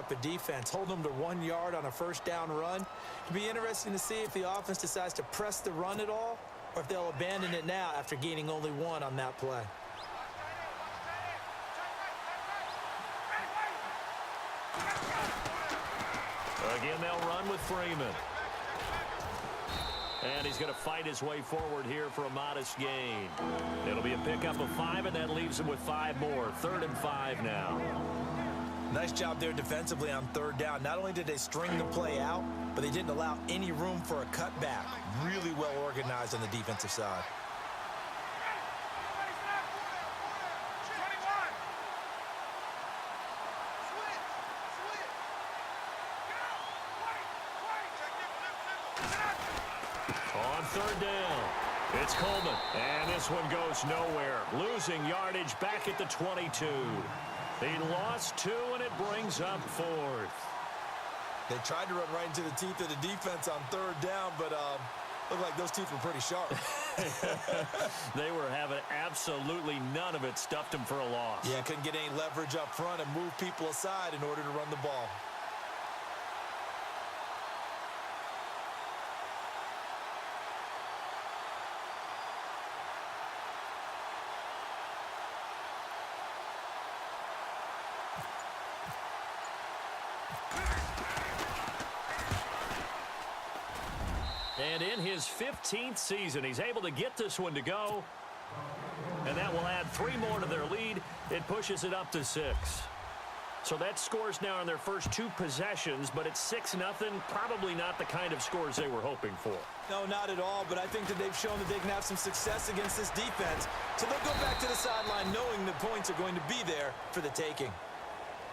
up a defense, holding them to 1 yard on a first down run. It'll be interesting to see if the offense decides to press the run at all, or if they'll abandon it now after gaining only 1 on that play. Again, they'll run with Freeman. And he's going to fight his way forward here for a modest gain. It'll be a pickup of 5, and that leaves him with 5 more. 3rd and 5 now. Nice job there defensively on 3rd down. Not only did they string the play out, but they didn't allow any room for a cutback. Really well organized on the defensive side. On 3rd down, it's Coleman, and this one goes nowhere. Losing yardage back at the 22. He lost 2, and it brings up 4th. They tried to run right into the teeth of the defense on 3rd down, but looked like those teeth were pretty sharp. They were having absolutely none of it. Stuffed him for a loss. Yeah, couldn't get any leverage up front and move people aside in order to run the ball. And in his 15th season, he's able to get this one to go. And that will add 3 more to their lead. It pushes it up to 6. So that scores now on their first 2 possessions, but it's 6-0. Probably not the kind of scores they were hoping for. No, not at all, but I think that they've shown that they can have some success against this defense. So they'll go back to the sideline knowing the points are going to be there for the taking.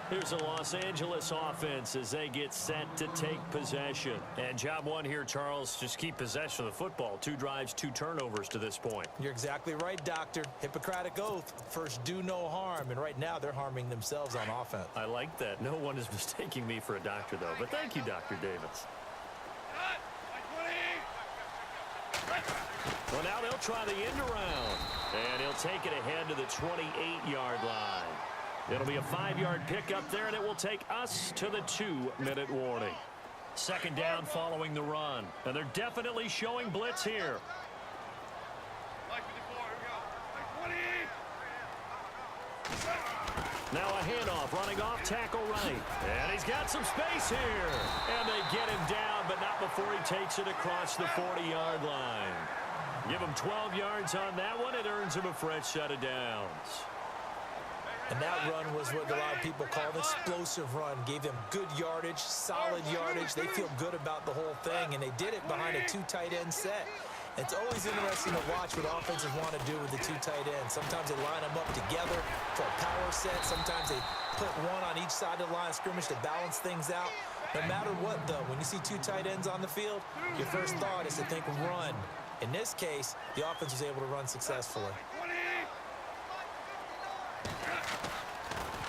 Here's the Los Angeles offense as they get set to take possession. And job 1 here, Charles, just keep possession of the football. 2 drives, 2 turnovers to this point. You're exactly right, Doctor. Hippocratic oath. First, do no harm. And right now, they're harming themselves on offense. I like that. No one is mistaking me for a doctor, though. But thank you, Dr. Davis. Well, now they'll try the end around. And he'll take it ahead to the 28-yard line. It'll be a 5-yard pickup there, and it will take us to the 2-minute warning. 2nd down following the run. And they're definitely showing blitz here. Now a handoff, running off tackle right. And he's got some space here. And they get him down, but not before he takes it across the 40-yard line. Give him 12 yards on that one. It earns him a fresh set of downs. And that run was what a lot of people call an explosive run. Gave them good yardage, solid yardage. They feel good about the whole thing, and they did it behind a 2 tight end set. It's always interesting to watch what offenses want to do with the 2 tight ends. Sometimes they line them up together for a power set. Sometimes they put 1 on each side of the line of scrimmage to balance things out. No matter what, though, when you see 2 tight ends on the field, your first thought is to think run. In this case, the offense was able to run successfully.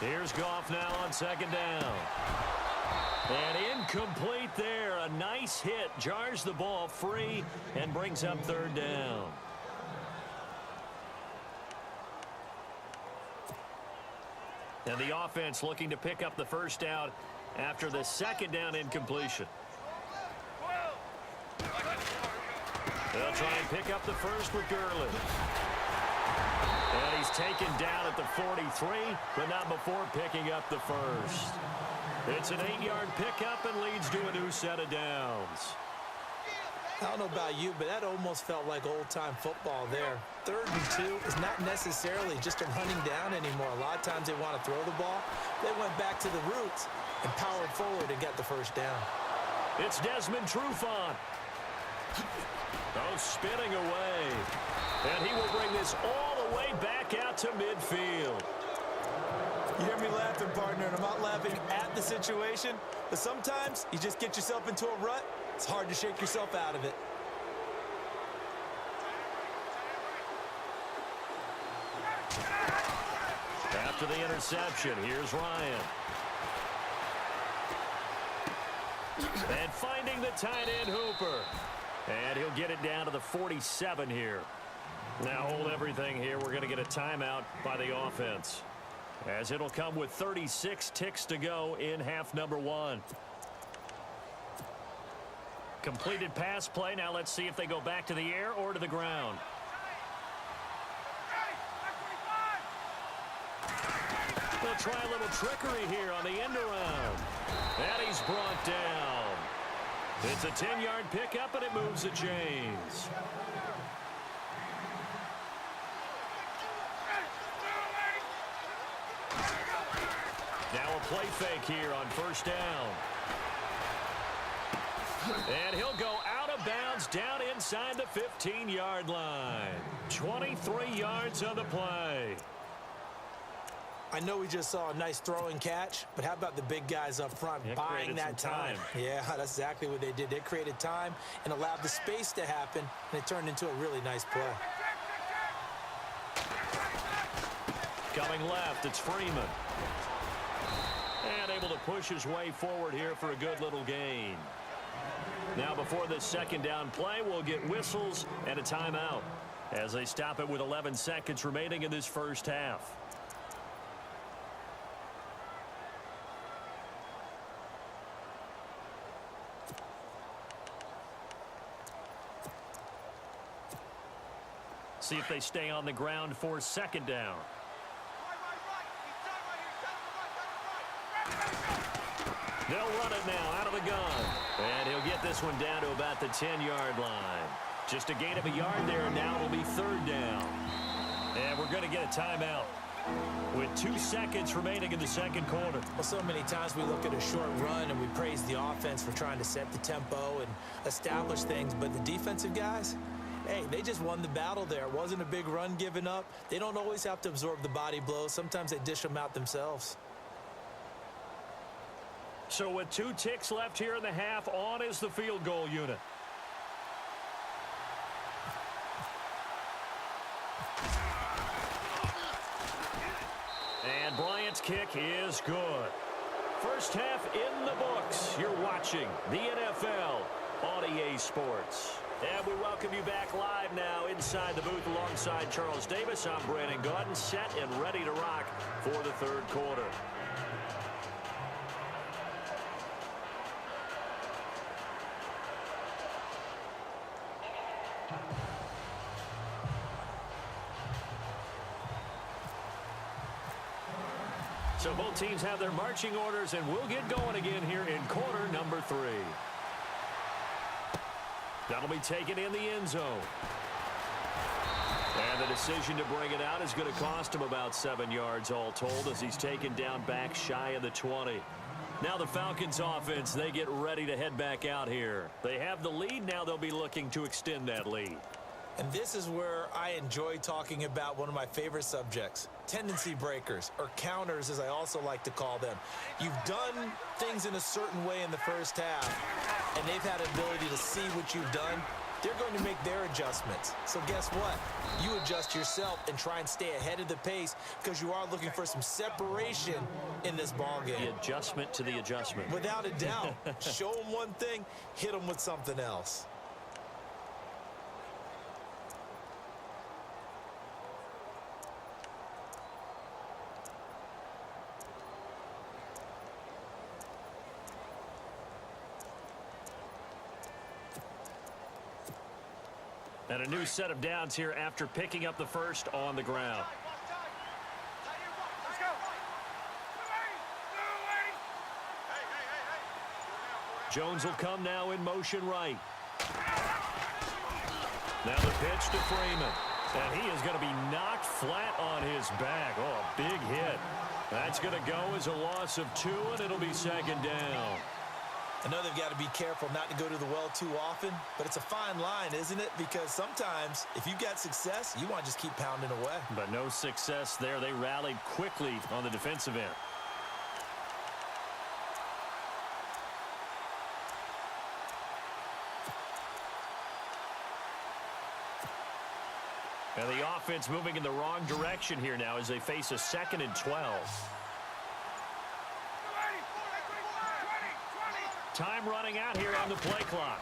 Here's Goff now on 2nd down. And incomplete there. A nice hit. Jars the ball free and brings up 3rd down. And the offense looking to pick up the first down after the 2nd down incompletion. They'll try and pick up the first with Gurley. And he's taken down at the 43, but not before picking up the first. It's an 8-yard pickup and leads to a new set of downs. I don't know about you, but that almost felt like old-time football there. 3rd and 2 is not necessarily just a running down anymore. A lot of times they want to throw the ball. They went back to the roots and powered forward and got the first down. It's Desmond Trufant. Oh, spinning away. And he will bring this all the way back out to midfield. You hear me laughing, partner, and I'm not laughing at the situation, but sometimes you just get yourself into a rut. It's hard to shake yourself out of it. After the interception, here's Ryan. And finding the tight end Hooper. And he'll get it down to the 47 here. Now hold everything here. We're going to get a timeout by the offense. as it'll come with 36 ticks to go in half number 1. Completed pass play. Now let's see if they go back to the air or to the ground. They'll try a little trickery here on the end around. And he's brought down. It's a 10-yard pickup, and it moves the chains. Now a play fake here on first down. And he'll go out of bounds down inside the 15-yard line. 23 yards on the play. I know we just saw a nice throw and catch, but how about the big guys up front buying that time? Yeah, that's exactly what they did. They created time and allowed the space to happen, and it turned into a really nice play. Coming left, it's Freeman. And able to push his way forward here for a good little gain. Now before this second down play, we'll get whistles and a timeout as they stop it with 11 seconds remaining in this first half. See if they stay on the ground for second down. They'll run it now out of the gun. And he'll get this one down to about the 10-yard line. Just a gain of a yard there, and now it'll be third down. And we're going to get a timeout with 2 seconds remaining in the second quarter. Well, so many times we look at a short run and we praise the offense for trying to set the tempo and establish things, but the defensive guys, hey, they just won the battle there. It wasn't a big run given up. They don't always have to absorb the body blows. Sometimes they dish them out themselves. So with 2 ticks left here in the half, on is the field goal unit. And Bryant's kick is good. First half in the books. You're watching the NFL on EA Sports. And we welcome you back live now inside the booth alongside Charles Davis. I'm Brandon Gaudin, set and ready to rock for the third quarter. So both teams have their marching orders, and we'll get going again here in quarter number 3. That'll be taken in the end zone. And the decision to bring it out is going to cost him about 7 yards all told as he's taken down back shy of the 20. Now the Falcons offense, they get ready to head back out here. They have the lead. Now they'll be looking to extend that lead. And this is where I enjoy talking about one of my favorite subjects, tendency breakers, or counters as I also like to call them. You've done things in a certain way in the first half, and they've had an ability to see what you've done. They're going to make their adjustments. So guess what? You adjust yourself and try and stay ahead of the pace because you are looking for some separation in this ball game. The adjustment to the adjustment. Without a doubt. Show them one thing, hit them with something else. And a new set of downs here after picking up the first on the ground. Jones will come now in motion right. Now the pitch to Freeman. And he is going to be knocked flat on his back. Oh, a big hit. That's going to go as a loss of 2, and it'll be second down. I know they've got to be careful not to go to the well too often, but it's a fine line, isn't it? Because sometimes, if you've got success, you want to just keep pounding away. But no success there. They rallied quickly on the defensive end. And the offense moving in the wrong direction here now as they face a 2nd and 12. Time running out here on the play clock.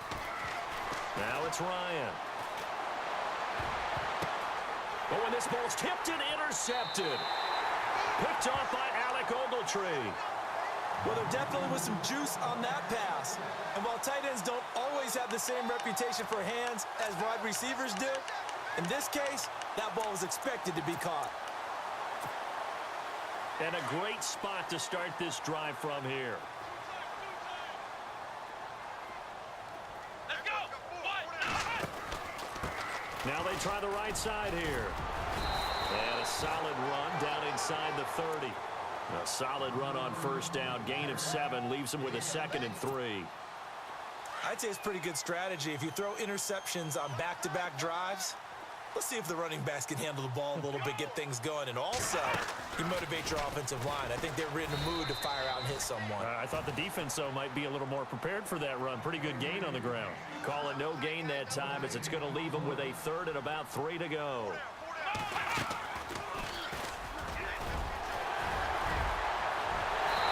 Now it's Ryan. Oh, and this ball's tipped and intercepted. Picked off by Alec Ogletree. Well, there definitely was some juice on that pass. And while tight ends don't always have the same reputation for hands as wide receivers do, in this case, that ball was expected to be caught. And a great spot to start this drive from here. Let's go. Now they try the right side here. And a solid run down inside the 30. A solid run on first down. Gain of 7 leaves them with a 2nd and 3. I'd say it's pretty good strategy. If you throw interceptions on back-to-back drives, let's see if the running backs can handle the ball a little bit, get things going. And also, you motivate your offensive line. I think they're in the mood to fire out and hit someone. I thought the defense, though, might be a little more prepared for that run. Pretty good gain on the ground. Call it no gain that time as it's going to leave them with a 3rd and about 3 to go.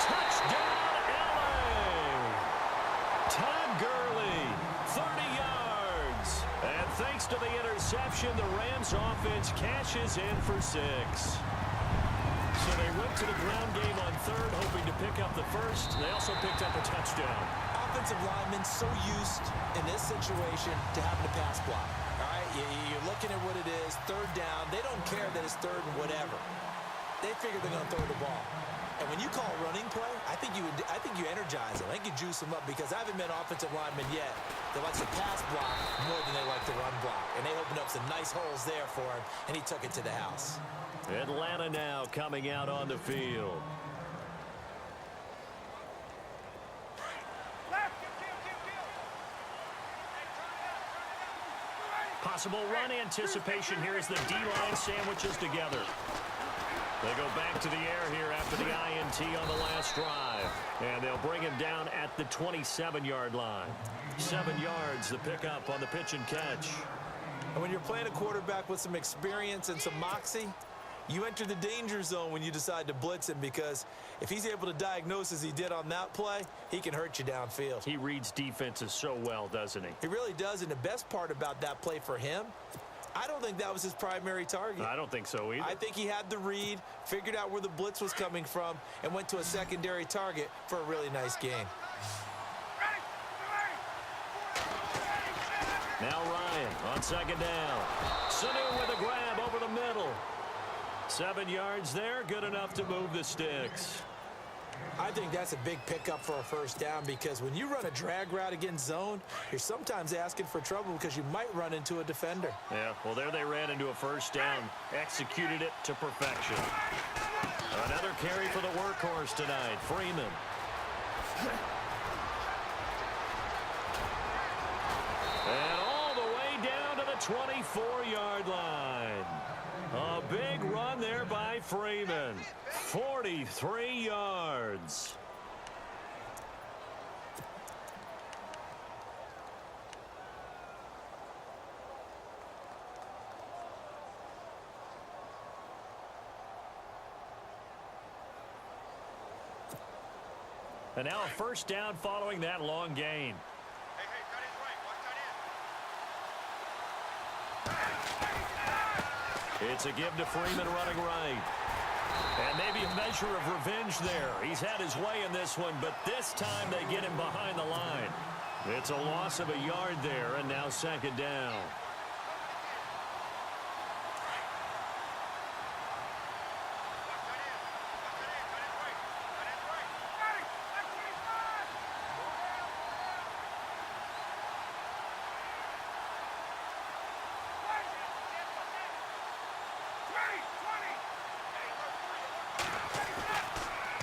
Touchdown, LA! Todd Gurley, 30 yards. And thanks to the interception, the Rams offense cashes in for 6. So they went to the ground game on 3rd, hoping to pick up the 1st. They also picked up a touchdown. Offensive linemen so used in this situation to having to pass block. All right, you're looking at what it is, 3rd down. They don't care that it's 3rd and whatever. They figure they're going to throw the ball. And when you call a running play, I think you energize them. I think you juice them up because I haven't met offensive linemen yet that likes to pass block more than they like to run block. And they opened up some nice holes there for him, and he took it to the house. Atlanta now coming out on the field. Possible run anticipation here as the D-line sandwiches together. They go back to the air here after the INT on the last drive. And they'll bring him down at the 27-yard line. 7 yards, the pickup on the pitch and catch. And when you're playing a quarterback with some experience and some moxie, you enter the danger zone when you decide to blitz him because if he's able to diagnose as he did on that play, he can hurt you downfield. He reads defenses so well, doesn't he? He really does, and the best part about that play for him, I don't think that was his primary target. I don't think so either. I think he had the read, figured out where the blitz was coming from, and went to a secondary target for a really nice game. Now Ryan on 2nd down. Sanu with a grab over the middle. 7 yards there, good enough to move the sticks. I think that's a big pickup for a 1st down because when you run a drag route against zone, you're sometimes asking for trouble because you might run into a defender. Yeah, well, there they ran into a 1st down. Executed it to perfection. Another carry for the workhorse tonight, Freeman. And all the way down to the 24-yard line. A big run there by Freeman. 43 yards. And now a 1st down following that long gain. It's a give to Freeman running right. And maybe a measure of revenge there. He's had his way in this one, but this time they get him behind the line. It's a loss of a yard there, and now 2nd down.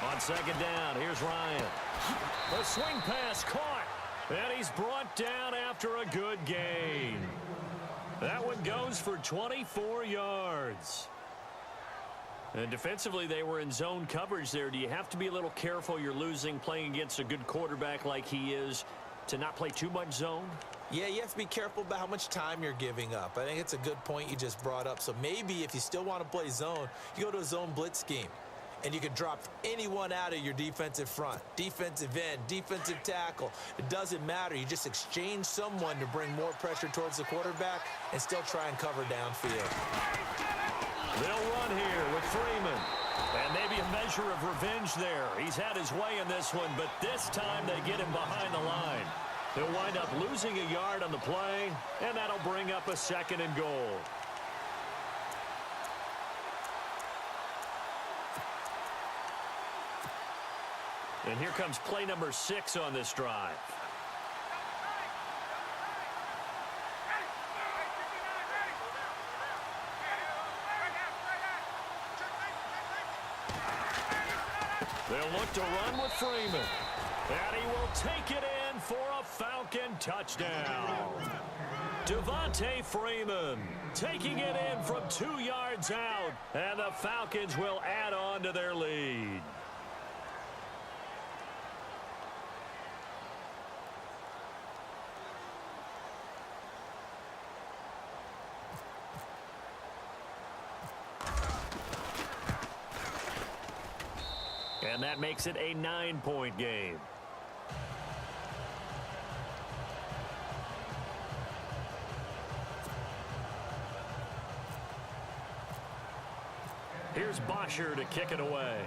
On 2nd down, here's Ryan. The swing pass caught, and he's brought down after a good gain. That one goes for 24 yards. And defensively, they were in zone coverage there. Do you have to be a little careful? You're losing playing against a good quarterback like he is to not play too much zone? Yeah, you have to be careful about how much time you're giving up. I think it's a good point you just brought up. So maybe if you still want to play zone, you go to a zone blitz scheme. And you can drop anyone out of your defensive front. Defensive end, defensive tackle. It doesn't matter. You just exchange someone to bring more pressure towards the quarterback and still try and cover downfield. They'll run here with Freeman. And maybe measure of revenge there. He's had his way in this one, but this time they get him behind the line. He'll wind up losing a yard on the play, and that'll bring up a 2nd and goal. And here comes play number 6 on this drive. They'll look to run with Freeman. And he will take it in for a Falcon touchdown. Devontae Freeman taking it in from 2 yards out. And the Falcons will add on to their lead. And that makes it a 9-point game. Here's Bosher to kick it away.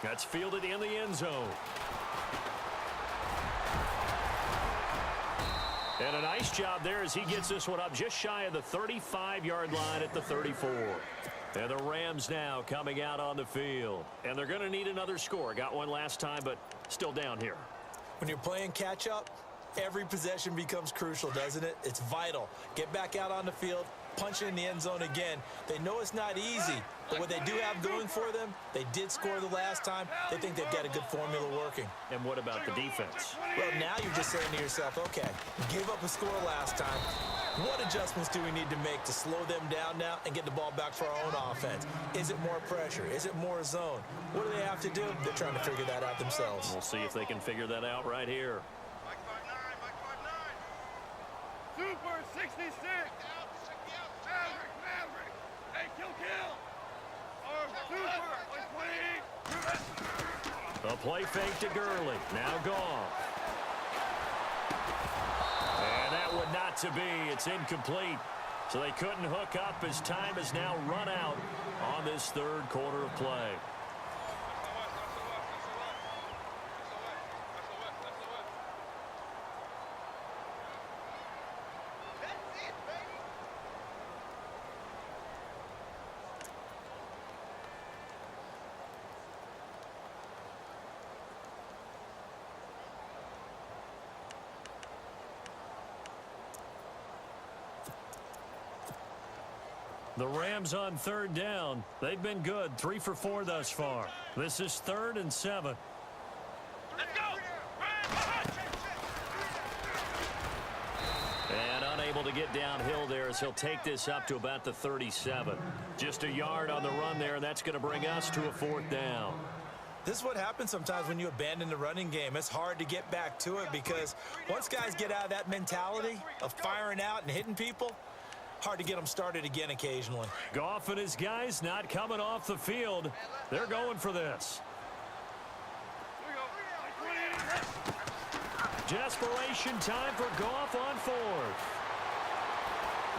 That's fielded in the end zone. And a nice job there as he gets this one up just shy of the 35-yard line at the 34. And the Rams now coming out on the field. And they're going to need another score. Got one last time, but still down here. When you're playing catch-up, every possession becomes crucial, doesn't it? It's vital. Get back out on the field, punch it in the end zone again. They know it's not easy, but what they do have going for them, they did score the last time. They think they've got a good formula working. And what about the defense? Well, now you're just saying to yourself, okay, give up a score last time. What adjustments do we need to make to slow them down now and get the ball back for our own offense? Is it more pressure? Is it more zone? What do they have to do? They're trying to figure that out themselves. We'll see if they can figure that out right here. Super 66. Maverick. Hey, kill. Or Super 128. A play fake to Gurley. Now Goff. And that would not to be. It's incomplete. So they couldn't hook up as time has now run out on this 3rd quarter of play. The Rams on 3rd down. They've been good. 3 for 4 thus far. This is 3rd and 7. Let's go. And unable to get downhill there as he'll take this up to about the 37. Just a yard on the run there, and that's going to bring us to a 4th down. This is what happens sometimes when you abandon the running game. It's hard to get back to it because once guys get out of that mentality of firing out and hitting people, hard to get them started again occasionally. Goff and his guys not coming off the field. They're going for this. Desperation time for Goff on 4th.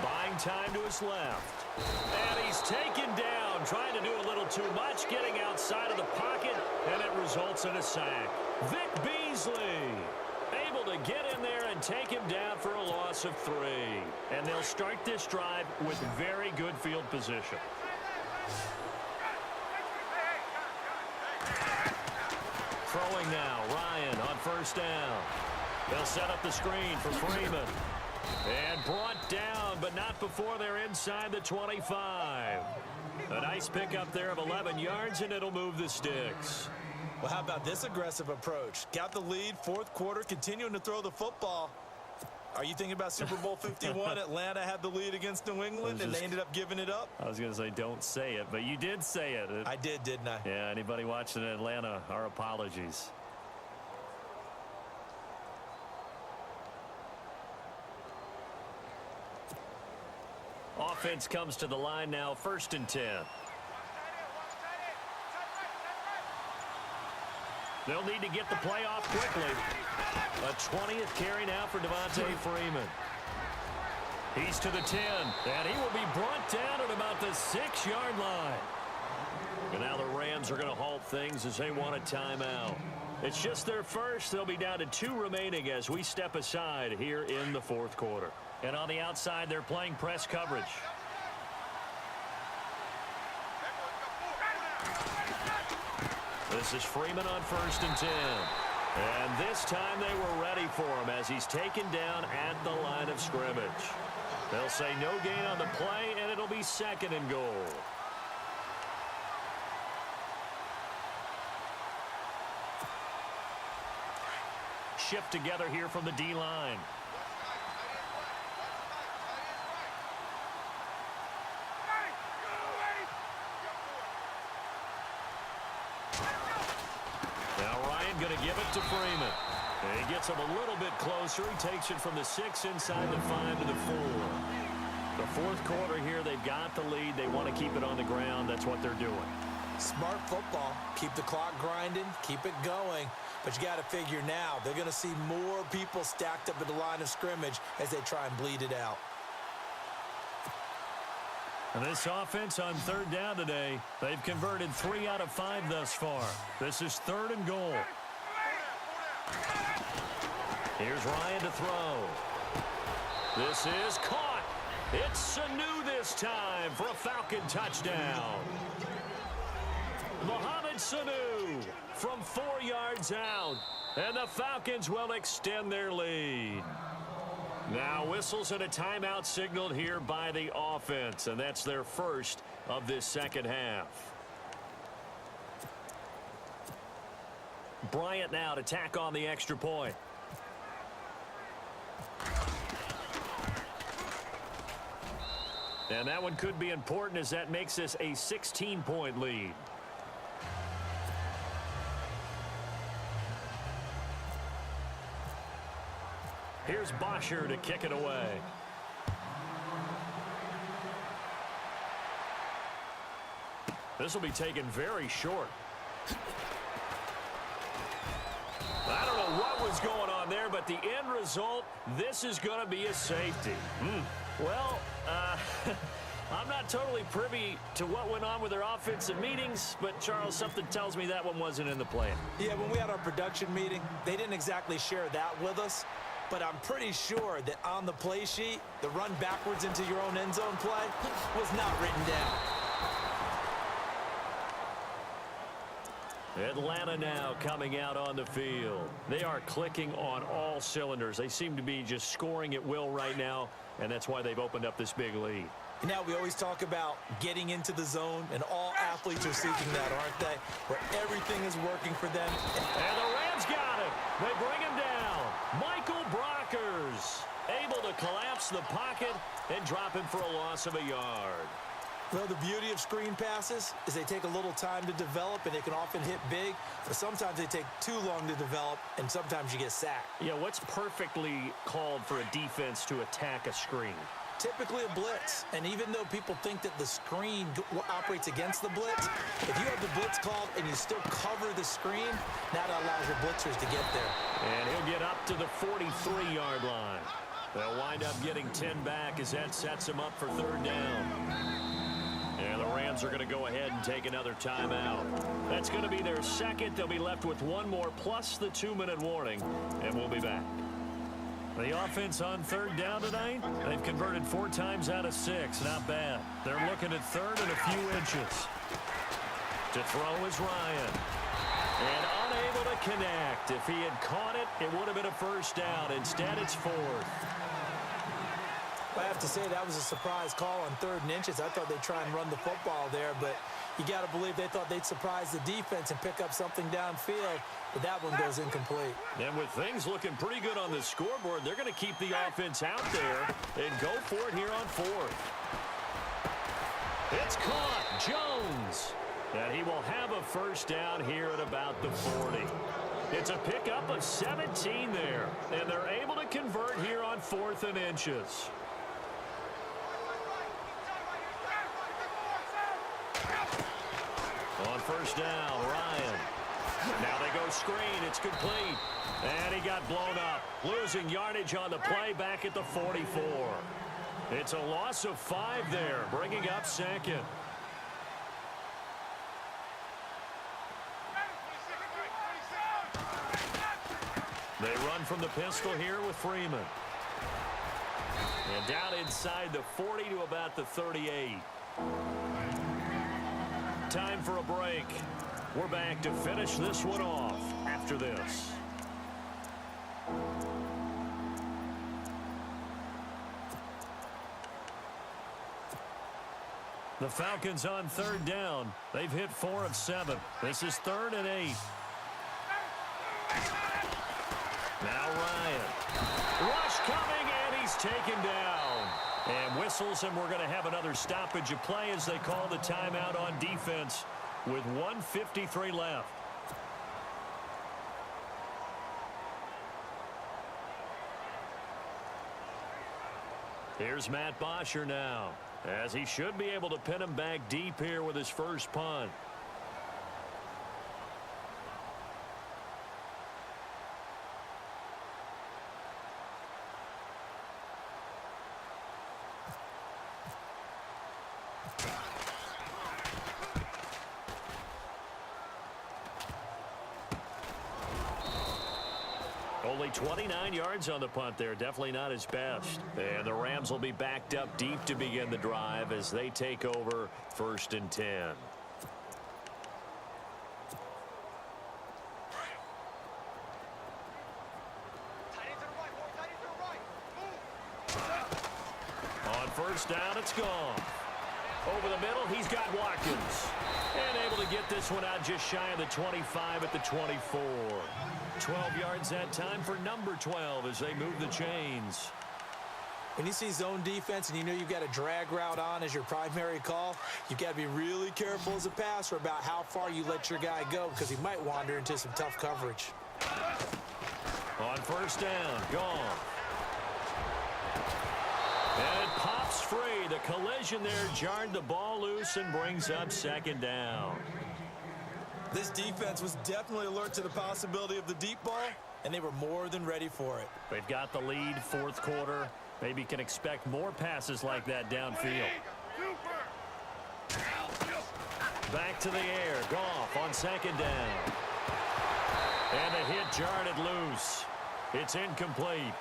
Buying time to his left. And he's taken down, trying to do a little too much, getting outside of the pocket, and it results in a sack. Vic Beasley able to get in there and take him down for a loss of 3. And they'll start this drive with very good field position. Throwing now, Ryan on 1st down. They'll set up the screen for Freeman. And brought down, but not before they're inside the 25. A nice pickup there of 11 yards, and it'll move the sticks. Well, how about this aggressive approach? Got the lead, 4th quarter, continuing to throw the football. Are you thinking about Super Bowl 51? Atlanta had the lead against New England, and they ended up giving it up? I was going to say don't say it, but you did say it. I did, didn't I? Yeah, anybody watching in Atlanta, our apologies. Offense comes to the line now, 1st and 10. They'll need to get the play off quickly. A 20th carry now for Devontae Freeman. He's to the 10, and he will be brought down at about the 6-yard line. And now the Rams are going to halt things as they want a timeout. It's just their first. They'll be down to 2 remaining as we step aside here in the fourth quarter. And on the outside, they're playing press coverage. This is Freeman on 1st and 10. And this time they were ready for him as he's taken down at the line of scrimmage. They'll say no gain on the play, and it'll be 2nd and goal. Shift together here from the D-line. Now Ryan going to give it to Freeman. And he gets him a little bit closer. He takes it from the 6 inside the 5 to the 4. The fourth quarter here, they've got the lead. They want to keep it on the ground. That's what they're doing. Smart football. Keep the clock grinding. Keep it going. But you got to figure now, they're going to see more people stacked up at the line of scrimmage as they try and bleed it out. And this offense on 3rd down today, they've converted 3 out of 5 thus far. This is 3rd and goal. Here's Ryan to throw. This is caught. It's Sanu this time for a Falcon touchdown. Mohamed Sanu from 4 yards out. And the Falcons will extend their lead. Now whistles and a timeout signaled here by the offense. And that's their first of this second half. Bryant now to tack on the extra point. And that one could be important as that makes this a 16-point lead. Here's Bosher to kick it away. This will be taken very short. I don't know what was going on there, but the end result, this is going to be a safety. Well, I'm not totally privy to what went on with their offensive meetings, but, Charles, something tells me that one wasn't in the plan. Yeah, when we had our production meeting, they didn't exactly share that with us, but I'm pretty sure that on the play sheet, the run backwards into your own end zone play was not written down. Atlanta now coming out on the field. They are clicking on all cylinders. They seem to be just scoring at will right now, and that's why they've opened up this big lead. Now, we always talk about getting into the zone, and all athletes are seeking that, aren't they? Where everything is working for them. And the Rams got him. They bring him down. Michael Brockers able to collapse the pocket and drop him for a loss of a yard. Well, the beauty of screen passes is they take a little time to develop, and they can often hit big, but sometimes they take too long to develop, and sometimes you get sacked. Yeah, what's perfectly called for a defense to attack a screen? Typically a blitz, and even though people think that the screen operates against the blitz, if you have the blitz called and you still cover the screen, that allows your blitzers to get there. And he'll get up to the 43-yard line. They'll wind up getting 10 back as that sets him up for 3rd down. And the Rams are going to go ahead and take another timeout. That's going to be their second. They'll be left with one more plus the 2-minute warning, and we'll be back. The offense on 3rd down tonight, they've converted 4 times out of 6. Not bad. They're looking at 3rd and a few inches. To throw is Ryan. And unable to connect. If he had caught it, it would have been a 1st down. Instead, it's 4th. I have to say that was a surprise call on 3rd and inches. I thought they'd try and run the football there, but you got to believe they thought they'd surprise the defense and pick up something downfield, but that one goes incomplete. And with things looking pretty good on the scoreboard, they're going to keep the offense out there and go for it here on 4th. It's caught. Jones. And he will have a 1st down here at about the 40. It's a pickup of 17 there, and they're able to convert here on 4th and inches. On 1st down, Ryan. Now they go screen. It's complete. And he got blown up. Losing yardage on the play back at the 44. It's a loss of 5 there, bringing up second. They run from the pistol here with Freeman. And down inside the 40 to about the 38. Time for a break. We're back to finish this one off after this. The Falcons on 3rd down. They've hit 4 of 7. This is 3rd and 8. Now Ryan. Rush coming, and he's taken down. And whistles, and we're going to have another stoppage of play as they call the timeout on defense with 1:53 left. Here's Matt Bosher now, as he should be able to pin him back deep here with his first punt. Only 29 yards on the punt there. Definitely not his best. And the Rams will be backed up deep to begin the drive as they take over 1st and 10. On 1st down, it's gone. Over the middle, he's got Watkins. And able to get this one out just shy of the 25 at the 24. 12 yards that time for number 12 as they move the chains. When you see zone defense and you know you've got a drag route on as your primary call, you've got to be really careful as a passer about how far you let your guy go because he might wander into some tough coverage. On 1st down, gone. And it pops free. The collision there jarred the ball loose and brings up 2nd down. This defense was definitely alert to the possibility of the deep ball, and they were more than ready for it. They've got the lead 4th quarter. Maybe can expect more passes like that downfield. Back to the air. Goff on 2nd down. And the hit jarred it loose. It's incomplete.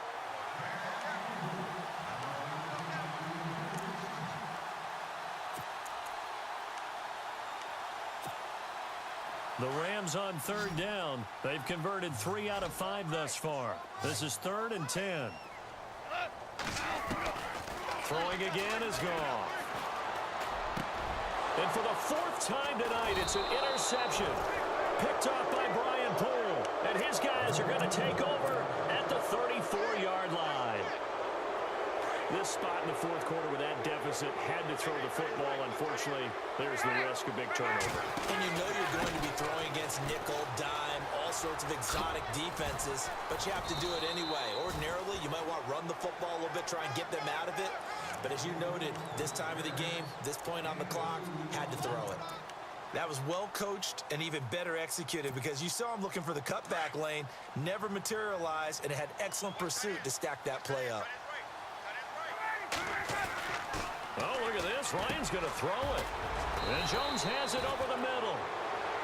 The Rams on 3rd down. They've converted 3 out of 5 thus far. This is 3rd and 10. Throwing again is Goff. And for the 4th time tonight, it's an interception. Picked off by Brian Poole. And his guys are going to take over at the 34-yard line. This spot in the 4th quarter with that deficit had to throw the football. Unfortunately, there's the risk of big turnover. And you know you're going to be throwing against nickel, dime, all sorts of exotic defenses, but you have to do it anyway. Ordinarily, you might want to run the football a little bit, try and get them out of it. But as you noted, this time of the game, this point on the clock, had to throw it. That was well coached and even better executed because you saw him looking for the cutback lane, never materialized, and had excellent pursuit to stack that play up. Oh, look at this. Ryan's going to throw it. And Jones has it over the middle.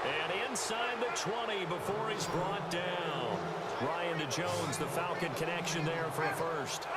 And inside the 20 before he's brought down. Ryan to Jones, the Falcon connection there for a first.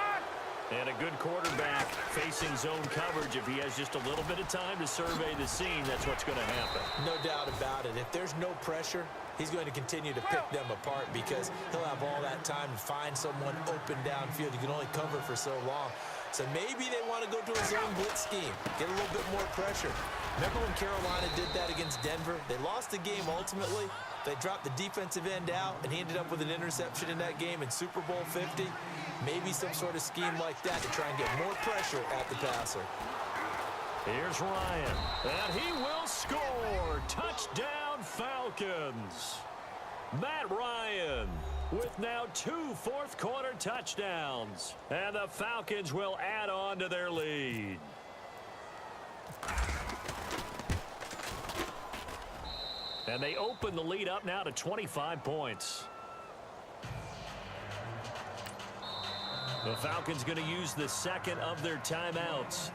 And a good quarterback facing zone coverage. If he has just a little bit of time to survey the scene, that's what's going to happen. No doubt about it. If there's no pressure, he's going to continue to pick them apart because he'll have all that time to find someone open downfield. You can only cover for so long. So maybe they want to go to a zone blitz scheme, get a little bit more pressure. Remember when Carolina did that against Denver? They lost the game ultimately. They dropped the defensive end out, and he ended up with an interception in that game in Super Bowl 50. Maybe some sort of scheme like that to try and get more pressure at the passer. Here's Ryan, and he will score. Touchdown, Falcons. Matt Ryan with now 2 fourth-quarter touchdowns. And the Falcons will add on to their lead. And they open the lead up now to 25 points. The Falcons going to use the second of their timeouts.